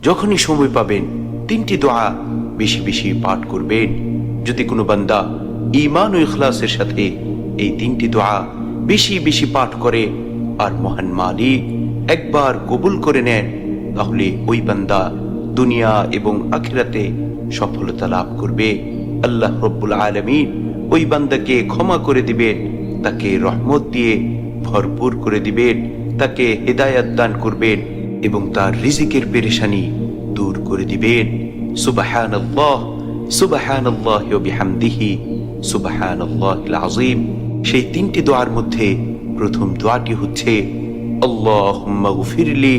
যখনই সময় পাবেন তিনটি দোয়া বেশি বেশি পাঠ করবেন। যদি কোনো বান্দা ঈমান ও ইখলাসের সাথে এই তিনটি দোয়া বেশি বেশি পাঠ করে আর মহান মালিক একবার কবুল করে নেন, তাহলে ওই বান্দা দুনিয়া এবং আখিরাতে সফলতা লাভ করবে। আল্লাহ রব্বুল আলামিন ওই বান্দাকে ক্ষমা করে দিবেন, তাকে রহমত দিয়ে ভরপুর করে দিবেন, তাকে হেদায়াত দান করবেন এবং তার রিজিকের পেরেশানি দূর করে দিবেন। সুবহানাল্লাহ, সুবহানাল্লাহি ওয়া বিহামদিহি, সুবহানাল্লাহিল আযীম। সেই তিনটি দোয়ার মধ্যে প্রথম দোয়াটি হচ্ছে আল্লাহুম্মা গফিরলি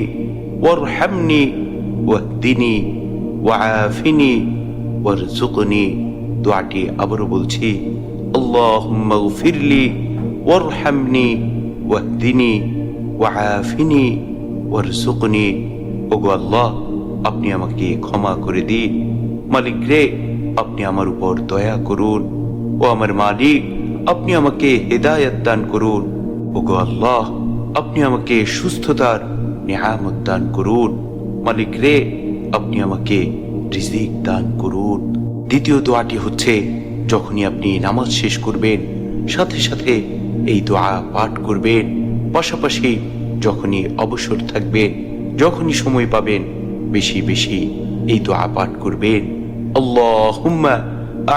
ওয়ারহামনি ওয়াহদিনি ওয়াআফিনি ওয়ারযুকনি। দোয়াটি আবারও বলছি, আল্লাহুম্মা গফিরলি ওয়ারহামনি ওয়াহদিনি ওয়াআফিনি ওয়ারযুকনি। ওগো আল্লাহ, আপনি আমাকে ক্ষমা করে দিন। মালিক রে, আপনি আমার উপর দয়া করুন। ও আমার মালিক, আপনি আমাকে হেদায়েত দান করুন। ওগো আল্লাহ, আপনি আমাকে সুস্থতার নিয়ামত দান করুন। মালিক রে, আপনি আমাকে রিজিক দান করুন। দ্বিতীয় দোয়াটি হচ্ছে, যখনই আপনি নামাজ শেষ করবেন সাথে সাথে এই দোয়া পাঠ করবেন। পাশাপাশি যখনই অবসর থাকবেন, যখনই সময় পাবেন বেশি বেশি এই দোয়া পাঠ করবেন। আল্লাহুম্মা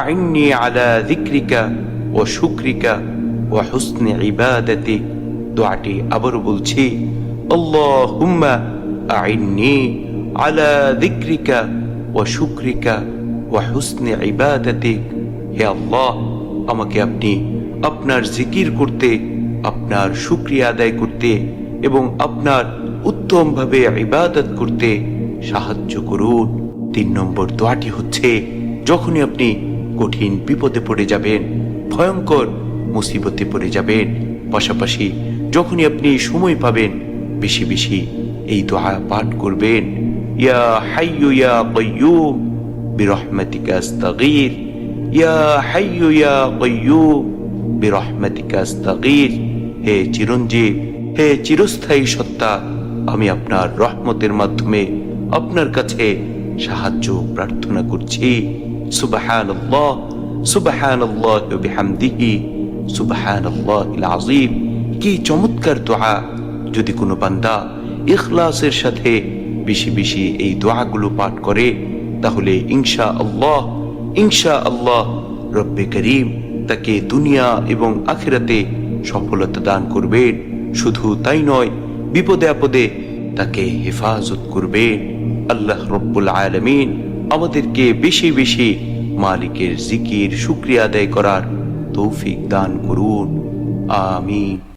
আইন্নি আলা যিকরিকা ওয়া শুকরিকা ওয়া হুসনি ইবাদাতিক। দোয়াটি আবারও বলছি, আল্লাহুম্মা আইন্নি আলা যিকরিকা ওয়া শুকরিকা ওয়া হুসনি ইবাদাতিক। হে আল্লাহ, আমাকে আপনি আপনার জিকির করতে, আপনার শুকরিয়া আদায় করতে এবং আপনার উত্তমভাবে ইবাদত করতে সাহায্য করুন। 3 নম্বর দোয়াটি হচ্ছে, যখনই আপনি কঠিন বিপদে পড়ে যাবেন, ভয়ঙ্কর মুসিবতে পড়ে যাবেন, পাশাপাশি যখনই আপনি সময় পাবেন বেশি বেশি এই দোয়া পাঠ করবেন। ইয়া হাইয়্যু ইয়া কাইয়্যুম বিরহমাতিকা আস্তাগীর, ইয়া হাইয়্যু ইয়া কাইয়্যুম বিরহমাতিকা আস্তাগীর। হে চিরঞ্জীব, হে চিরস্থায়ী সত্তা, আমি আপনার রহমতের মাধ্যমে আপনার কাছে সাহায্য প্রার্থনা করছি। সুবহানাল্লাহ, সুবহানাল্লাহি ওয়া বিহামদিহি, সুবহানাল্লাহিল আযীম। কি চমৎকার দোয়া! যদি কোনো বান্দা ইখলাসের সাথে বেশি বেশি এই দোয়াগুলো পাঠ করে, তাহলে ইনশাআল্লাহ ইনশাআল্লাহ রব্বে করিম তাকে দুনিয়া এবং আখিরাতে সফলতা দান করবেন। শুধু তাই নয়, বিপদে আপদে তাকে হেফাজত করবেন। আল্লাহ রব্বুল আলামিন আমাদেরকে বেশি বেশি মালিকের জিকির শুকরিয়া আদায় করার তৌফিক দান করুন। আমিন।